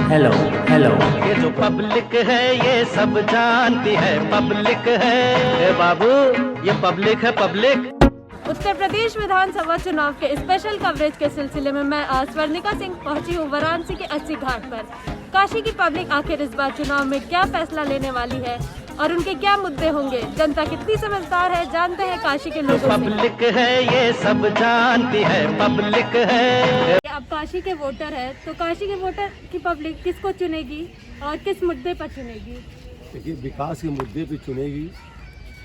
Hello hello. ये जो public है ये सब जानती है, पब्लिक है ए बाबू, ये पब्लिक है पब्लिक। उत्तर प्रदेश विधानसभा चुनाव के स्पेशल कवरेज के सिलसिले में मैं आज स्वर्णिका सिंह पहुंची हूं वाराणसी के अस्सी घाट पर। काशी की पब्लिक आखिर इस बार चुनाव में क्या फैसला लेने वाली है और उनके क्या मुद्दे होंगे, जनता कितनी समझदार है, जानते हैं काशी के लोगों से। पब्लिक है ये सब जानती है, पब्लिक है। अब काशी के वोटर है तो काशी के वोटर की पब्लिक किसको चुनेगी और किस मुद्दे पर चुनेगी? देखिए, विकास के मुद्दे पे चुनेगी।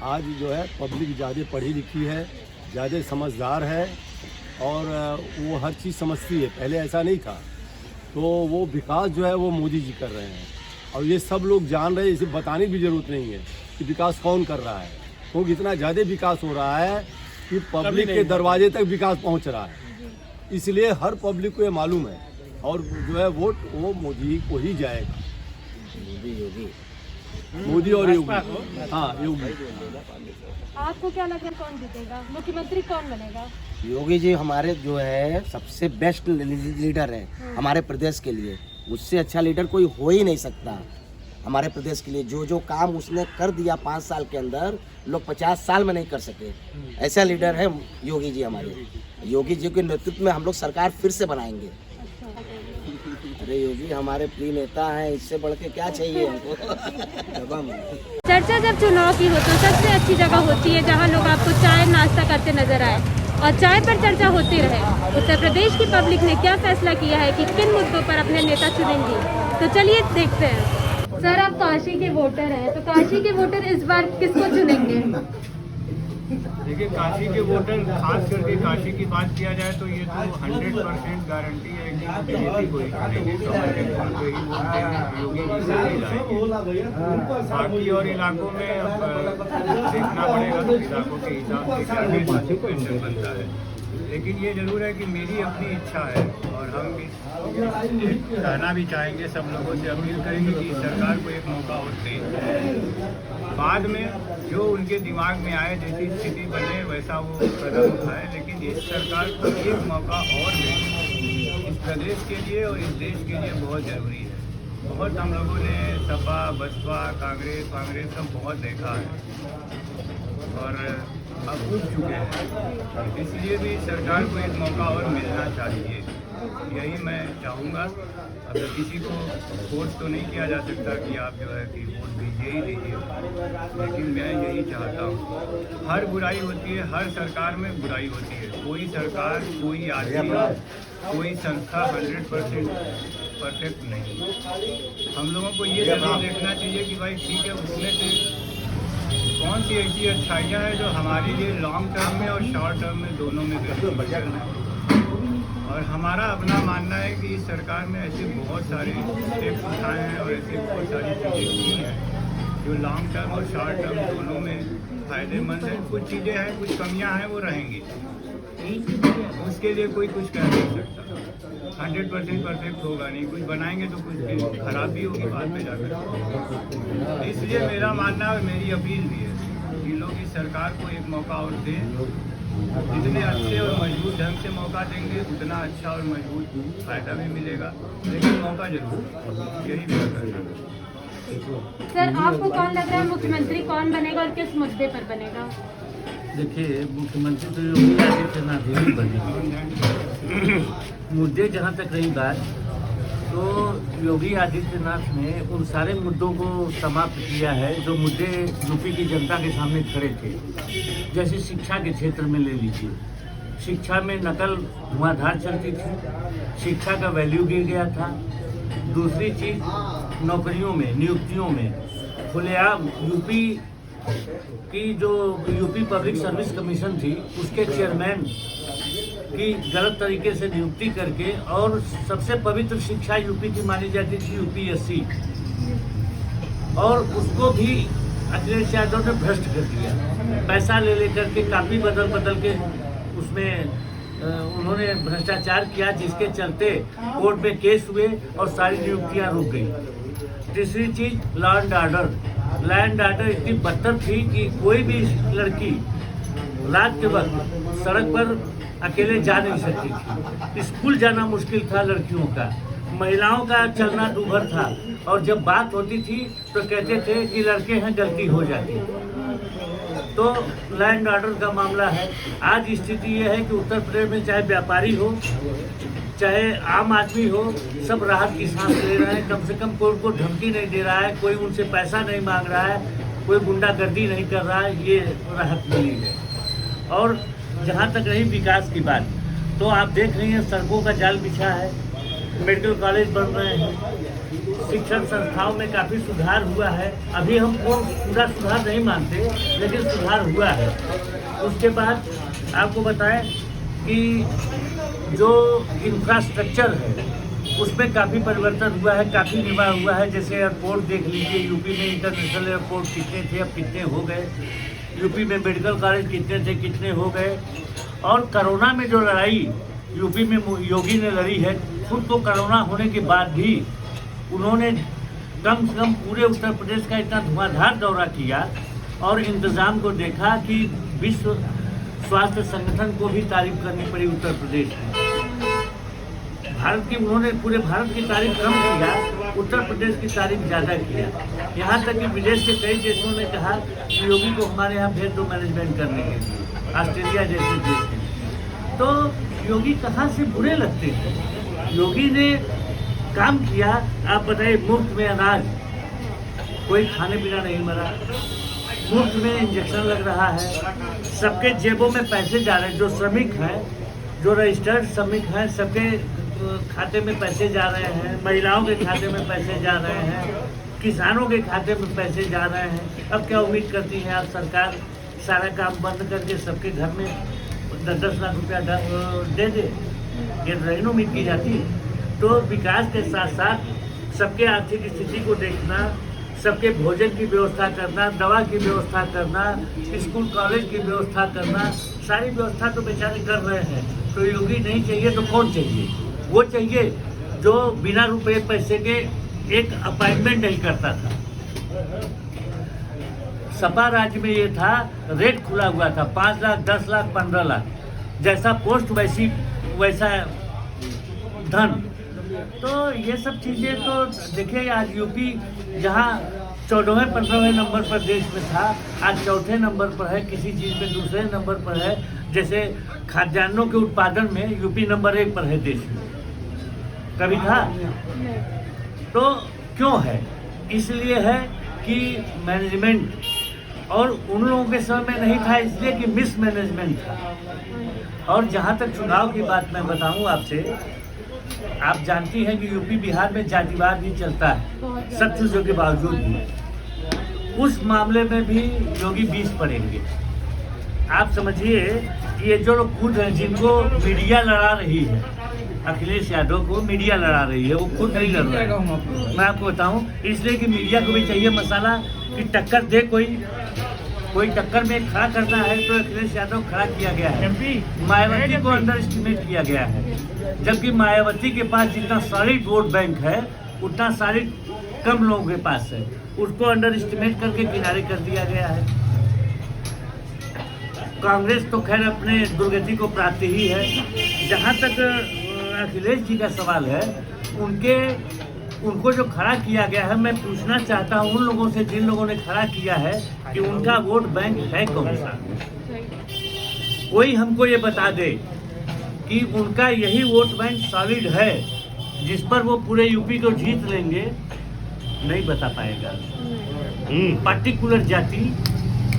आज जो है पब्लिक ज़्यादा पढ़ी लिखी है, ज़्यादा समझदार है और वो हर चीज़ समझती है। पहले ऐसा नहीं था। तो वो विकास जो है वो मोदी जी कर रहे हैं और ये सब लोग जान रहे हैं। इसे बताने की भी ज़रूरत नहीं है कि विकास कौन कर रहा है, क्योंकि इतना ज़्यादा विकास हो रहा है कि पब्लिक के दरवाजे तक विकास पहुंच रहा है। इसलिए हर पब्लिक को ये मालूम है और जो है वोट वो मोदी को ही जाएगा। मोदी और योगी। हाँ, योगी। आपको क्या लग रहा है कौन जीतेगा, मुख्यमंत्री कौन बनेगा? योगी जी हमारे जो है सबसे बेस्ट लीडर है हमारे प्रदेश के लिए। उससे अच्छा लीडर कोई हो ही नहीं सकता हमारे प्रदेश के लिए। जो जो काम उसने कर दिया 5 साल के अंदर, लोग 50 साल में नहीं कर सके। ऐसा लीडर है योगी जी हमारे। योगी जी के नेतृत्व में हम लोग सरकार फिर से बनाएंगे। अरे योगी हमारे प्रिय नेता हैं, इससे बढ़ के क्या चाहिए हमको। चर्चा जब चुनाव की हो तो सबसे अच्छी जगह होती है जहां लोग आपको चाय नाश्ता करते नजर आए और चाय पर चर्चा होती रहे। उत्तर प्रदेश की पब्लिक ने क्या फैसला किया है कि किन मुद्दों पर अपने नेता चुनेंगी, तो चलिए देखते हैं। सर, आप काशी के वोटर हैं तो काशी के वोटर इस बार किसको चुनेंगे? देखिए, काशी के वोटर, खास करके काशी की बात किया जाए तो ये तो 100% गारंटी है कि बीजेपी को ही करेंगे। कमल के फूल को ही वोट देंगे, योगी जी से ही जाएंगे। बाकी और इलाकों में अब देखना पड़ेगा तो इलाकों के हिसाब से क्या सिचुएशन बनता है। लेकिन ये जरूर है कि मेरी अपनी इच्छा है और हम भी कहना भी चाहेंगे, सब लोगों से अपील करेंगे कि सरकार को एक मौका और दें। बाद में जो उनके दिमाग में आए, जैसी स्थिति बने वैसा वो कदम उठाए, लेकिन इस सरकार को एक मौका और दें। इस प्रदेश के लिए और इस देश के लिए बहुत ज़रूरी है। बहुत हम लोगों ने सपा, बसपा, कांग्रेस का बहुत देखा है और अब उठ चुके हैं। इसलिए भी सरकार को एक मौका और मिलना चाहिए, यही मैं चाहूँगा। अगर किसी को फोर्स तो नहीं किया जा सकता कि आप जो है कि वोट दीजिए ही दीजिए, लेकिन मैं यही चाहता हूँ। हर बुराई होती है, हर सरकार में बुराई होती है। कोई सरकार, कोई आदमी, कोई संस्था 100% परफेक्ट नहीं। हम लोगों को ये जरूर देखना चाहिए कि भाई ठीक है, उसमें से कौन सी ऐसी अच्छाइयाँ हैं जो हमारे लिए लॉन्ग टर्म में और शॉर्ट टर्म में दोनों में बेहतर है। और हमारा अपना मानना है कि इस सरकार में ऐसे बहुत सारे स्टेप्स उठाए हैं और ऐसे बहुत सारी चीज़ें की हैं जो लॉन्ग टर्म और शॉर्ट टर्म दोनों में फ़ायदेमंद है। कुछ चीज़ें हैं, कुछ कमियां हैं, वो रहेंगी। उसके लिए कोई कुछ कह नहीं सकता। 100% परफेक्ट होगा नहीं। कुछ बनाएंगे तो कुछ खराब भी होगी बाद में जाकर। इसलिए मेरा मानना और मेरी अपील भी है कि लोग इस सरकार को एक मौका और दें। जितने अच्छे और मजबूत ढंग से मौका देंगे उतना अच्छा और मजबूत फायदा भी मिलेगा, लेकिन मौका जरूर, यही मेरा कहना है। सर, आपको कौन लग रहा है मुख्यमंत्री कौन बनेगा और किस मुद्दे पर बनेगा? देखिए, मुख्यमंत्री तो योगी आदित्यनाथ ही बनेंगे। मुद्दे जहाँ तक रही बात, तो योगी आदित्यनाथ ने उन सारे मुद्दों को समाप्त किया है जो मुद्दे यूपी की जनता के सामने खड़े थे। जैसे शिक्षा के क्षेत्र में ले लीजिए, शिक्षा में नकल धुआंधार चलती थी, शिक्षा का वैल्यू गिर गया था। दूसरी चीज़, नौकरियों में, नियुक्तियों में खुलेआम यूपी पब्लिक सर्विस कमीशन थी, उसके चेयरमैन की गलत तरीके से नियुक्ति करके, और सबसे पवित्र शिक्षा यूपी की मानी जाती थी यूपीएससी, और उसको भी अखिलेश यादव ने भ्रष्ट कर दिया। पैसा ले लेकर के काफ़ी बदल के उसमें उन्होंने भ्रष्टाचार किया, जिसके चलते कोर्ट में केस हुए और सारी नियुक्तियां रुक गई। तीसरी चीज़, लैंड आर्डर इतनी बदतर थी कि कोई भी लड़की रात के वक्त सड़क पर अकेले जा नहीं सकती थी। स्कूल जाना मुश्किल था लड़कियों का। महिलाओं का चलना दूभर था, और जब बात होती थी तो कहते थे कि लड़के हैं, गलती हो जाती। तो लैंड ऑर्डर का मामला है। आज स्थिति यह है कि उत्तर प्रदेश में चाहे व्यापारी हो चाहे आम आदमी हो, सब राहत की सांस ले रहे हैं। कम से कम कोई उनको धमकी नहीं दे रहा है, कोई उनसे पैसा नहीं मांग रहा है, कोई गुंडागर्दी नहीं कर रहा है, ये राहत मिली है। और जहाँ तक रही विकास की बात, तो आप देख रही हैं सड़कों का जाल बिछा है, मेडिकल कॉलेज बन रहे हैं, शिक्षण संस्थाओं में काफ़ी सुधार हुआ है। अभी हम पूरा सुधार नहीं मानते, लेकिन सुधार हुआ है। उसके बाद आपको बताएं कि जो इंफ्रास्ट्रक्चर है उसमें काफ़ी परिवर्तन हुआ है, काफ़ी निर्माण हुआ है। जैसे एयरपोर्ट देख लीजिए, यूपी में इंटरनेशनल एयरपोर्ट कितने थे, अब कितने हो गए। यूपी में मेडिकल कॉलेज कितने थे, कितने हो गए। और कोरोना में जो लड़ाई यूपी में योगी ने लड़ी है, खुद को कोरोना होने के बाद भी उन्होंने कम से कम पूरे उत्तर प्रदेश का इतना धुआंधार दौरा किया और इंतज़ाम को देखा कि विश्व स्वास्थ्य संगठन को भी तारीफ करनी पड़ी उत्तर प्रदेश में। भारत की उन्होंने पूरे भारत की तारीफ कम किया, उत्तर प्रदेश की तारीफ ज़्यादा किया। यहाँ तक कि विदेश के कई देशों ने कहा कि योगी को हमारे यहाँ भेज दो मैनेजमेंट करने के लिए, ऑस्ट्रेलिया जैसे देश में। तो योगी कहाँ से बुरे लगते हैं। योगी ने काम किया। आप बताइए, मुफ्त में अनाज, कोई खाने पीना नहीं मरा, मुफ्त में इंजेक्शन लग रहा है, सबके जेबों में पैसे जा रहे हैं। जो श्रमिक हैं, जो रजिस्टर्ड श्रमिक हैं, सबके खाते में पैसे जा रहे हैं, महिलाओं के खाते में पैसे जा रहे हैं, किसानों के खाते में पैसे जा रहे हैं। अब क्या उम्मीद करती है आप सरकार सारा काम बंद करके सबके घर में 10-10 लाख रुपया दे दे? ये नहीं उम्मीद की जाती। तो विकास के साथ साथ सबके आर्थिक स्थिति को देखना, सबके भोजन की व्यवस्था करना, दवा की व्यवस्था करना, स्कूल कॉलेज की व्यवस्था करना, सारी व्यवस्था तो बेचारे कर रहे हैं। तो योगी नहीं चाहिए तो कौन चाहिए? वो चाहिए जो बिना रुपए पैसे के एक अपॉइंटमेंट नहीं करता था। सपा राज्य में ये था, रेट खुला हुआ था, 5 लाख, 10 लाख, 15 लाख, जैसा पोस्ट वैसा धन। तो ये सब चीज़ें तो देखिए, आज यूपी जहाँ 14वें 15वें नंबर पर देश में था, आज 4थे नंबर पर है, किसी चीज़ में दूसरे नंबर पर है। जैसे खाद्यान्नों के उत्पादन में यूपी नंबर 1 पर है देश में, कभी था? तो क्यों है? इसलिए है कि मैनेजमेंट, और उन लोगों के समय में नहीं था इसलिए कि मिस मैनेजमेंट था। और जहाँ तक चुनाव की बात मैं बताऊँ आपसे, आप जानती हैं कि यूपी बिहार में जातिवाद भी चलता है, सब चीज़ों के बावजूद भी। उस मामले में भी योगी 20 पड़ेंगे। आप समझिए कि ये जो लोग खुद हैं, जिनको मीडिया लड़ा रही है, अखिलेश यादव को मीडिया लड़ा रही है, वो खुद नहीं लड़ रहा है। मैं आपको बताऊं, इसलिए कि मीडिया को भी चाहिए मसाला कि टक्कर दे, कोई टक्कर में खड़ा करना है। तो अखिलेश यादव खड़ा किया गया है, मायावती को अंडर एस्टिमेट किया गया है, जबकि मायावती के पास जितना सॉलिड वोट बैंक है उतना सॉलिड कम लोगों के पास है, उसको अंडर एस्टिमेट करके किनारे कर दिया गया है। कांग्रेस तो खैर अपने दुर्गति को प्राप्त ही है। जहाँ तक अखिलेश जी का सवाल है, उनको जो खड़ा किया गया है, मैं पूछना चाहता हूँ उन लोगों से जिन लोगों ने खड़ा किया है कि उनका वोट बैंक है कौन सा? कोई हमको ये बता दे कि उनका यही वोट बैंक सॉलिड है जिस पर वो पूरे यूपी को जीत लेंगे। नहीं बता पाएगा। पर्टिकुलर जाति,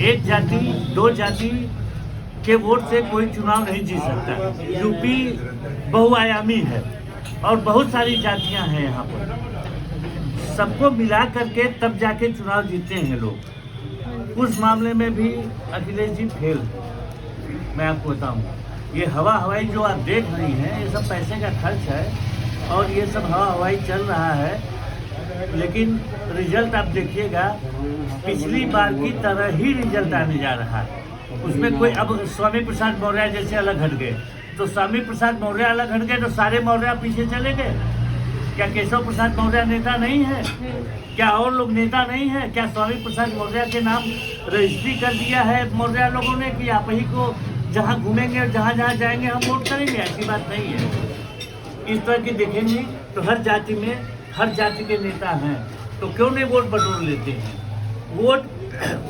एक जाति, 2 जाति के वोट से कोई चुनाव नहीं जीत सकता। यूपी बहुआयामी है और बहुत सारी जातियां हैं यहाँ पर, सबको मिला करके तब जाके चुनाव जीतते हैं लोग। उस मामले में भी अखिलेश जी फेल है। मैं आपको बताऊँ, ये हवाई जो आप देख रही हैं, ये सब पैसे का खर्च है और ये सब हवाई चल रहा है, लेकिन रिजल्ट आप देखिएगा पिछली बार की तरह ही रिजल्ट आने जा रहा है। उसमें कोई, अब स्वामी प्रसाद मौर्य जैसे अलग हट गए, तो स्वामी प्रसाद मौर्य अलग हट गए तो सारे मौर्य पीछे चले गए। क्या केशव प्रसाद मौर्य नेता नहीं है? क्या और लोग नेता नहीं है? क्या स्वामी प्रसाद मौर्य के नाम रजिस्ट्री कर दिया है मौर्य लोगों ने कि आप ही को जहाँ घूमेंगे और जहाँ जहाँ जाएंगे हम वोट करेंगे? ऐसी बात नहीं है। इस तरह की देखेंगे तो हर जाति में हर जाति के नेता हैं, तो क्यों नहीं वोट बटोर लेते हैं? वोट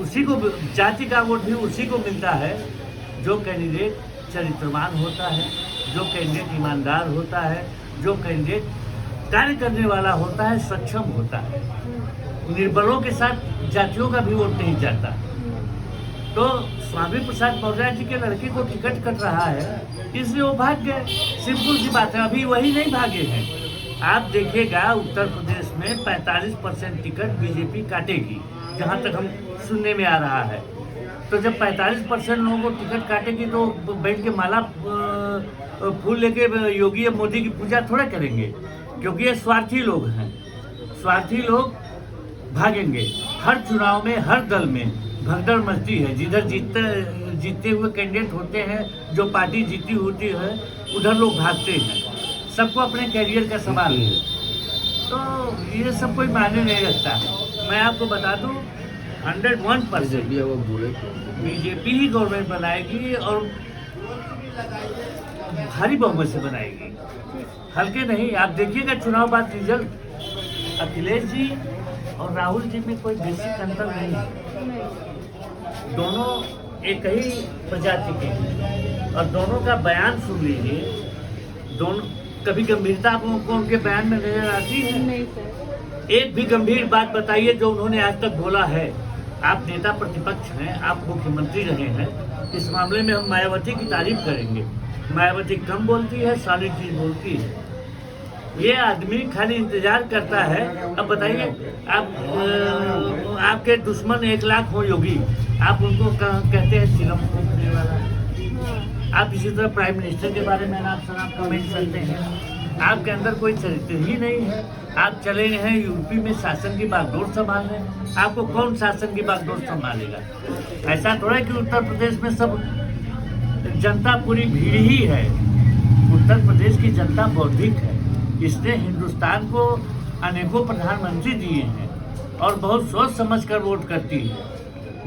उसी को, जाति का वोट भी उसी को मिलता है जो कैंडिडेट चरित्रवान होता है, जो कैंडिडेट ईमानदार होता है, जो कैंडिडेट कार्य करने वाला होता है, सक्षम होता है। निर्बलों के साथ जातियों का भी वोट नहीं जाता। तो स्वामी प्रसाद मौर्य जी के लड़के को टिकट कट रहा है, इसलिए वो भाग गए। सिंपल सी बात है, अभी वही नहीं भागे हैं। आप देखिएगा उत्तर प्रदेश में 45% टिकट बीजेपी काटेगी, जहाँ तक हम सुनने में आ रहा है। तो जब 45% लोगों को टिकट काटेगी तो बैठ के माला फूल लेके योगी या मोदी की पूजा थोड़ा करेंगे, क्योंकि ये स्वार्थी लोग हैं। स्वार्थी लोग भागेंगे। हर चुनाव में हर दल में भगदड़ मचती है। जिधर जीतते हुए कैंडिडेट होते हैं, जो पार्टी जीती होती है, उधर लोग भागते हैं। सबको अपने कैरियर का सवाल है, तो ये सब कोई मायने नहीं रखता। मैं आपको बता दूं 101% बीजेपी ही गवर्नमेंट बनाएगी और भारी बहुमत से बनाएगी, हल्के नहीं। आप देखिएगा चुनाव बाद रिजल्ट, अखिलेश जी और राहुल जी में कोई बेसिक अंतर नहीं है। दोनों एक ही प्रजाति के हैं और दोनों का बयान सुन लीजिए। दोनों कभी गंभीरता आपको उनके बयान में नजर आती है? नहीं सर। एक भी गंभीर बात बताइए जो उन्होंने आज तक बोला है। आप नेता प्रतिपक्ष हैं, आप मुख्यमंत्री रहे हैं। इस मामले में हम मायावती की तारीफ करेंगे। मायावती कम बोलती है, सॉलिड चीज बोलती है। ये आदमी खाली इंतजार करता है। अब बताइए, आप आपके दुश्मन 1 लाख हो योगी, आप उनको कहते हैं सिरम फूंकने वाला। आप इसी तरह प्राइम मिनिस्टर के बारे में आप कमेंट करते हैं। आपके अंदर कोई चरित्र ही नहीं है। आप चले हैं यूपी में शासन की बागडोर संभालने। आपको कौन शासन की बागडोर संभालेगा? ऐसा थोड़ा है कि उत्तर प्रदेश में सब जनता पूरी भीड़ ही है। उत्तर प्रदेश की जनता बौद्धिक है। इसने हिंदुस्तान को अनेकों प्रधानमंत्री दिए हैं और बहुत सोच समझ कर वोट करती है।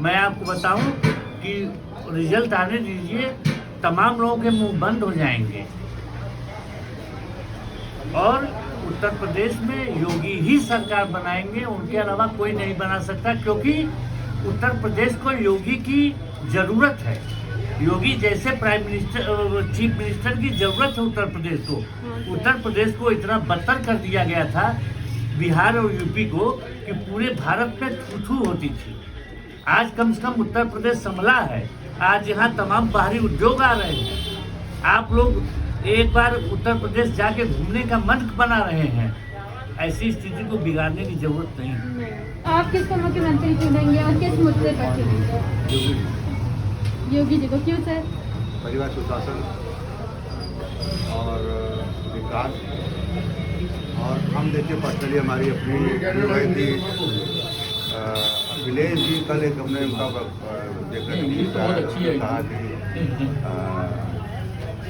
मैं आपको बताऊं कि रिजल्ट आने दीजिए, तमाम लोगों के मुंह बंद हो जाएंगे और उत्तर प्रदेश में योगी ही सरकार बनाएंगे। उनके अलावा कोई नहीं बना सकता, क्योंकि उत्तर प्रदेश को योगी की जरूरत है। योगी जैसे प्राइम मिनिस्टर, चीफ मिनिस्टर की जरूरत है उत्तर प्रदेश को। उत्तर प्रदेश को इतना बदतर कर दिया गया था बिहार और यूपी को कि पूरे भारत में थू होती थी। आज कम से कम उत्तर प्रदेश संभला है। आज यहाँ तमाम बाहरी उद्योग आ रहे हैं। आप लोग एक बार उत्तर प्रदेश जाके घूमने का मन बना रहे हैं। ऐसी स्थिति को बिगाड़ने की जरूरत नहीं है। आप किसको मुख्यमंत्री चुनेंगे और किस मुद्दे पर चुनेंगे? योगी जी को। क्यों सर? परिवार सुशासन और विकास। और हम देखिए पर्सनली हमारी अपनी भाई थी अखिलेश जी, कल एक हमने उनका कहा कि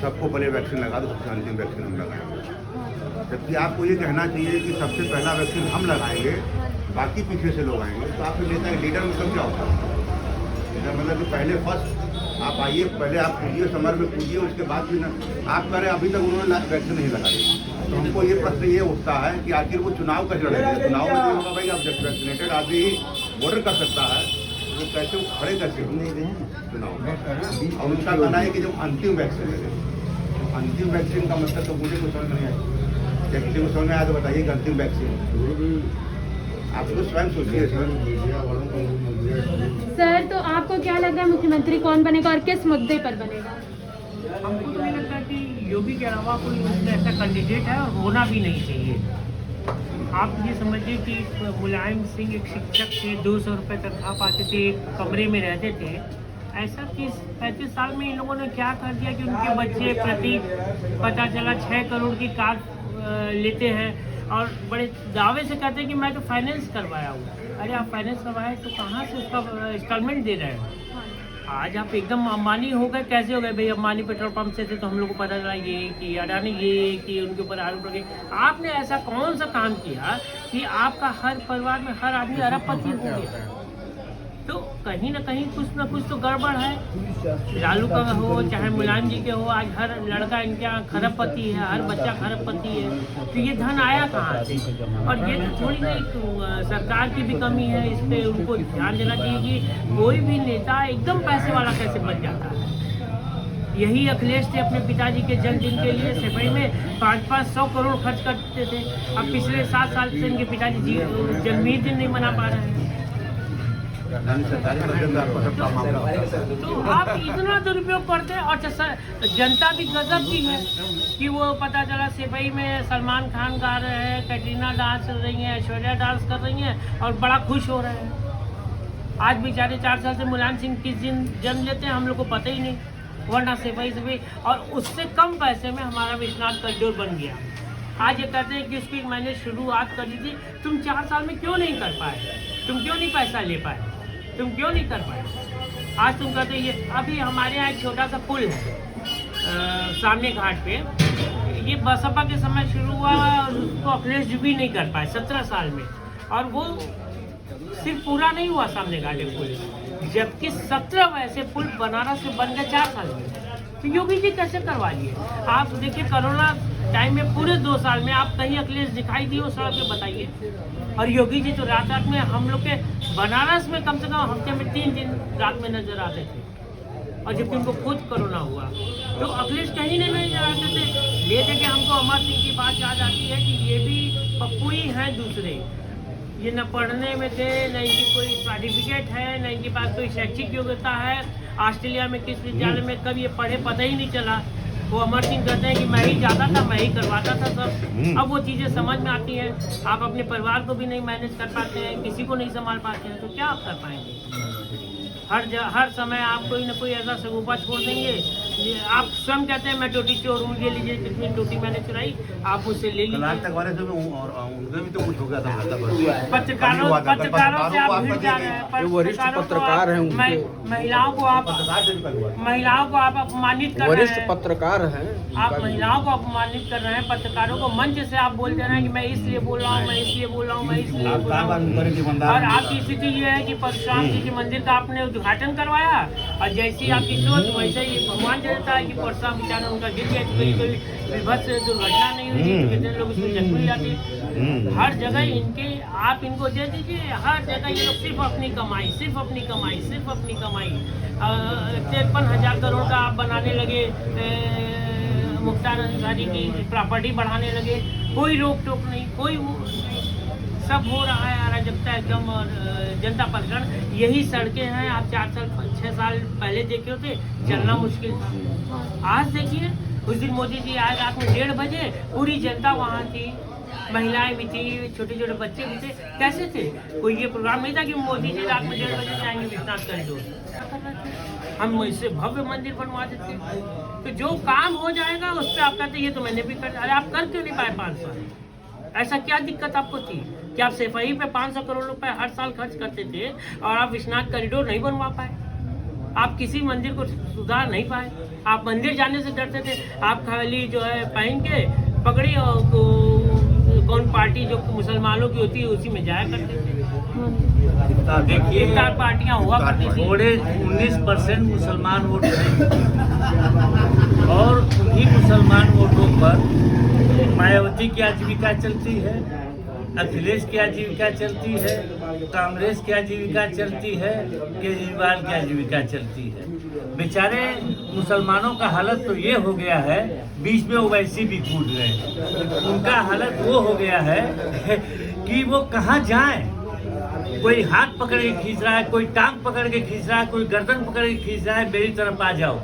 सबको पहले वैक्सीन लगा दो, सबसे अंतिम वैक्सीन हम लगाएंगे। जबकि आपको ये कहना चाहिए कि सबसे पहला वैक्सीन हम लगाएंगे, बाकी पीछे से लोग आएंगे। तो आपके नेता लीडर मतलब क्या होता है? मतलब कि पहले फर्स्ट आप आइए, पहले आप पूजिए, समर में पूजिए, उसके बाद भी ना आप करें। अभी तक उन्होंने वैक्सीन नहीं लगाई। तो हमको ये प्रश्न ये उठता है कि आखिर वो चुनाव कैसे लड़ेंगे? चुनाव में होगा भाई, अब जब वैक्सीनेटेड आदमी वोटर कर सकता है, वो कैसे खड़े कैसे होंगे चुनाव में? और उनका कहना है कि जो अंतिम वैक्सीन है, अंतिम वैक्सीन का मतलब तो मुझे कुछ समझ नहीं आया। जब किसी को समझ में आया तो बताइए कि अंतिम वैक्सीन आप तो स्वयं सोचिए सर। तो आपको क्या लग रहा है मुख्यमंत्री कौन बनेगा और किस मुद्दे पर बनेगा? हमको तो नहीं लगता कि योगी के अलावा कोई उसमें ऐसा कैंडिडेट है और होना भी नहीं चाहिए। आप ये समझिए कि मुलायम सिंह एक शिक्षक थे, 200 रुपये तनख्वाह पाते थे, एक कमरे में रहते थे। ऐसा 30-35 साल में इन लोगों ने क्या कर दिया कि उनके बच्चे प्रति पता चला 6 करोड़ की कार लेते हैं और बड़े दावे से कहते हैं कि मैं तो फाइनेंस करवाया हूँ। अरे आप फाइनेंस करवाए तो कहाँ से उसका इंस्टॉलमेंट दे रहे हैं? आज आप एकदम अंबानी हो गए। कैसे हो गए भाई? अंबानी पेट्रोल पंप से थे तो हम लोग को पता चला ये कि अडानी ये कि उनके ऊपर आरोप लगे। आपने ऐसा कौन सा काम किया कि आपका हर परिवार में हर आदमी अरबपति हो गया? तो कहीं ना कुछ तो गड़बड़ है। लालू का हो चाहे मुलायम जी के हो, आज हर लड़का इनके यहाँ खरबपति है, हर बच्चा खरबपति है। तो ये धन आया कहाँ से? और ये थोड़ी सी सरकार की भी कमी है, इस पर उनको ध्यान देना चाहिए कि कोई भी नेता एकदम पैसे वाला कैसे बन जाता है। यही अखिलेश थे, अपने पिताजी के जन्मदिन के लिए सफाई में 500 करोड़ खर्च करते थे। अब पिछले 7 साल से इनके पिताजी जन्मदिन नहीं मना पा रहे हैं। तो आप इतना दुरुपयोग करते हैं। और जनता भी गजब की है कि वो पता चला सिपाही में सलमान खान गा रहे हैं, कैटरीना डांस कर रही हैं, ऐश्वर्या डांस कर रही हैं और बड़ा खुश हो रहे हैं। आज बेचारे 4 साल से मुलायम सिंह किस दिन जन्म लेते हैं हम लोग को पता ही नहीं, वरना सिपाही से भी। और उससे कम पैसे में हमारा विश्वनाथ कॉरिडोर बन गया। आज ये कहते हैं कि उसकी मैंने शुरुआत करी थी। तुम 4 साल में क्यों नहीं कर पाए? तुम क्यों नहीं पैसा ले पाए? तुम क्यों नहीं कर पाए? आज तुम कहते ये अभी हमारे यहाँ एक छोटा सा पुल है सामने घाट पे, ये बसपा के समय शुरू हुआ, उसको अखिलेश जी भी नहीं कर पाए 17 साल में। और वो सिर्फ पूरा नहीं हुआ सामने घाट पुल, जबकि 17 वैसे पुल बनारस से बन गए 4 साल में। तो योगी जी कैसे करवा लिए? आप देखिए कोरोना टाइम में पूरे 2 साल में आप कहीं अखिलेश दिखाई दिए उस सड़क पे बताइए। और योगी जी तो रात रात में हम लोग के बनारस में कम से कम हफ्ते में 3 दिन रात में नजर आते थे, और जबकि उनको खुद कोरोना हुआ। तो अखिलेश कहीं नहीं आते थे। ये देखिए हमको अमर सिंह की बात याद आती है कि ये भी पप्पू ही हैं दूसरे। ये न पढ़ने में थे, न इनकी कोई सर्टिफिकेट है, न इनके पास कोई शैक्षिक योग्यता है। ऑस्ट्रेलिया में किस विद्यालय में कब ये पढ़े पता ही नहीं चला। वो अमर सिंह कहते हैं कि मैं ही जाता था, मैं ही करवाता था सब। अब वो चीज़ें समझ में आती हैं। आप अपने परिवार को भी नहीं मैनेज कर पाते हैं, किसी को नहीं संभाल पाते हैं, तो क्या आप कर पाएंगे? हर समय आप कोई ना कोई ऐसा सगुफा छोड़ देंगे। आप स्वयं कहते हैं मैं टोटी चोर हूँ, ये लीजिए कितनी टोटी मैंने चुराई, आप मुझसे ले लीजिए। उनका भी तो कुछ हो गया था। पत्रकारों से आप भिड़ जा रहे हैं। वरिष्ठ पत्रकार हैं, महिलाओं को आप अपमानित कर रहे हैं। वरिष्ठ पत्रकार हैं, आप महिलाओं को अपमानित कर रहे हैं। पत्रकारों को मंच से आप बोल दे रहे हैं कि मैं इसलिए बोल रहा हूँ, मैं इसलिए बोल रहा हूँ, मैं इसलिए बोल रहा हूँ। और आपकी स्थिति ये है कि परशुराम जी के मंदिर का आपने उद्घाटन करवाया, और जैसी आपकी सोच वैसे ही भगवान देता है कि परशुराम बेचारा उनका गिर गया। कोई विभत्स दुर्घटना नहीं हुई, कितने लोग उसमें जख्मी हो जाते। हर जगह इनके आप इनको दे दीजिए, हर जगह ये लोग सिर्फ अपनी कमाई, सिर्फ अपनी कमाई, सिर्फ अपनी कमाई। 53,000 करोड़ का आप बनाने लगे, मुख्तार अंसारी की प्रॉपर्टी बढ़ाने लगे, कोई रोक टोक नहीं, कोई सब हो रहा है अराजकता एकदम। और जनता परेशान। यही सड़कें हैं, आप 4-6 साल पहले देखे होते, चलना मुश्किल था। आज देखिए, उस दिन मोदी जी आए रात में 1:30 बजे, पूरी जनता वहाँ थी, महिलाएं भी थी, छोटे छोटे बच्चे भी थे। कैसे थे? कोई ये प्रोग्राम नहीं था कि मोदी जी रात में 1:30 बजे जाएंगे विश्वनाथ कॉरिडोर। हम इससे भव्य मंदिर बनवा देते। तो जो काम हो जाएगा उस पर आप कहते ये तो मैंने भी कर। अरे आप कर क्यों नहीं पाए 5 साल? ऐसा क्या दिक्कत आपको थी कि आप सफाई पे 500 करोड़ रुपए हर साल खर्च करते थे और आप विश्वनाथ कॉरिडोर नहीं बनवा पाए? आप किसी मंदिर को सुधार नहीं पाए? आप मंदिर जाने से डरते थे। आप खाली जो है पहन के पगड़ी और कौन पार्टी जो मुसलमानों की होती है उसी में जाया करते थे। देखिए पार्टियां हुआ करती थी। थोड़े 19% मुसलमान वोट हैं, और उन्हीं मुसलमान वोटों पर मायावती की आजीविका चलती है, अखिलेश की आजीविका चलती है, कांग्रेस की आजीविका चलती है, केजरीवाल की आजीविका चलती है। बेचारे मुसलमानों का हालत तो ये हो गया है, बीच में ओवैसी भी कूद गए। उनका हालत वो हो गया है कि वो कहाँ जाएं। कोई हाथ पकड़ के खींच रहा है, कोई टांग पकड़ के खींच रहा है, कोई गर्दन पकड़ के खींच रहा है, मेरी तरफ आ जाओ।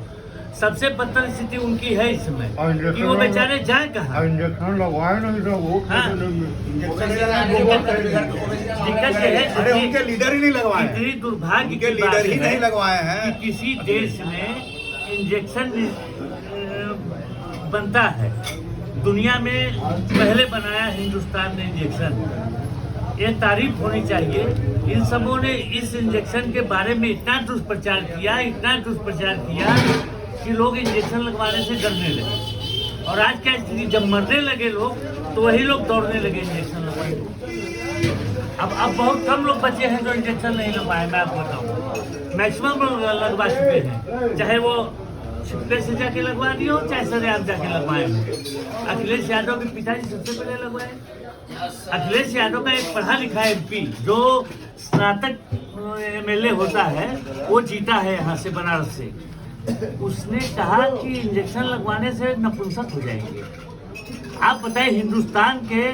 सबसे बदतर स्थिति उनकी है इस समय कि वो बेचारे जाए कहाँ। इंजेक्शन लगवाए नहीं तो वो दिक्कत ये है, अरे उनके लीडर ही नहीं लगवाए, इतनी दुर्भाग्य के लीडर ही नहीं लगवाए हैं कि किसी देश में इंजेक्शन बनता है। दुनिया में पहले बनाया हिंदुस्तान ने इंजेक्शन। ये तारीफ होनी चाहिए। इन सबों ने इस इंजेक्शन के बारे में इतना दुष्प्रचार किया कि लोग इंजेक्शन लगवाने से डरने लगे। और आज क्या स्थिति, जब मरने लगे लोग तो वही लोग दौड़ने लगे इंजेक्शन लगवाने। अब बहुत कम लोग बचे हैं जो इंजेक्शन नहीं लगवाए, मैं आपको बताऊँ। मैक्सिमम लगवा चुके हैं, चाहे वो छिपे से जाके लगवा दिए हो, चाहे सरेआम जाके लगवाए हो। अखिलेश यादव के पिताजी सबसे पहले लगवाए। अखिलेश यादव का एक पढ़ा लिखा एमपी जो स्नातक एमएलए होता है, वो जीता है यहाँ से, बनारस से। उसने कहा कि इंजेक्शन लगवाने से नपुंसक हो जाएंगे। आप बताएं, हिंदुस्तान के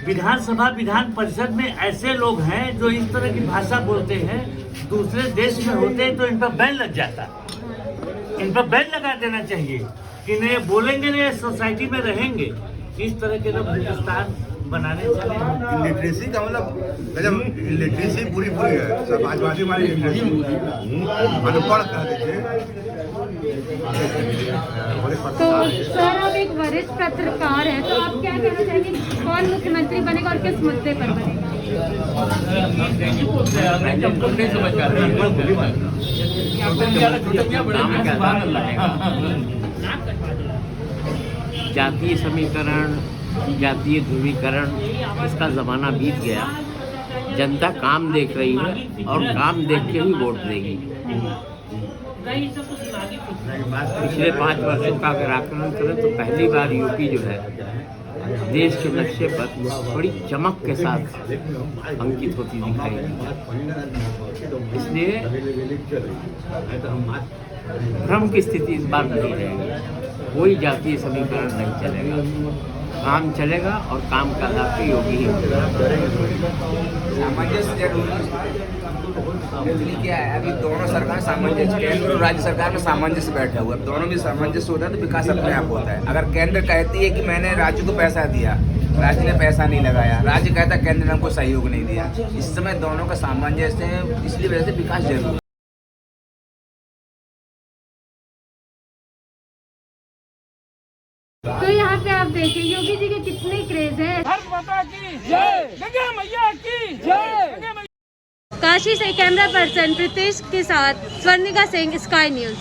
विधानसभा विधान परिषद में ऐसे लोग हैं जो इस तरह की भाषा बोलते हैं, दूसरे देश में होते तो इन पर बैन लग जाता। इन पर बैन लगा देना चाहिए कि नहीं बोलेंगे, नहीं सोसाइटी में रहेंगे। इस तरह के लोग हिंदुस्तान बनाने चले। लिटरेसी का मतलब लिटरेसी पूरी है, समाजवादी वाली लिटरेसी, अनपढ़ कह दीजिए। तो सर, आप एक वरिष्ठ पत्रकार हैं, तो आप क्या कहना चाहेंगे, कौन मुख्यमंत्री बनेगा और किस मुद्दे पर बनेगा? जातीय समीकरण, जातीय ध्रुवीकरण, इसका ज़माना बीत गया। जनता काम देख रही है और काम देख के ही वोट देगी। पिछले 5 वर्षों का अगर आकलन करें तो पहली बार यूपी जो है देश के नक्शे पर बड़ी चमक के साथ अंकित होती दिखाई दी। इसलिए भ्रम की स्थिति इस बार नहीं रहेगी। कोई जातीय समीकरण नहीं चलेगा, काम चलेगा और काम का लाभ योगी ही सामंजस्य क्या है? अभी दोनों सरकार सामंजस्य, केंद्र और राज्य सरकार में सामंजस्य बैठा हुआ है। दोनों में सामंजस्य होता है तो विकास अपने आप होता है। अगर केंद्र कहती है कि मैंने राज्य को पैसा दिया, राज्य ने पैसा नहीं लगाया, राज्य कहता है केंद्र ने हमको सहयोग नहीं दिया, इस समय दोनों का सामंजस्य है, इसलिए वजह से विकास जरूरी है। तो यहाँ पे आप देखिए योगी जी के कितने क्रेज है। काशी से कैमरा पर्सन प्रीतेश के साथ स्वर्णिका सिंह, स्काई न्यूज।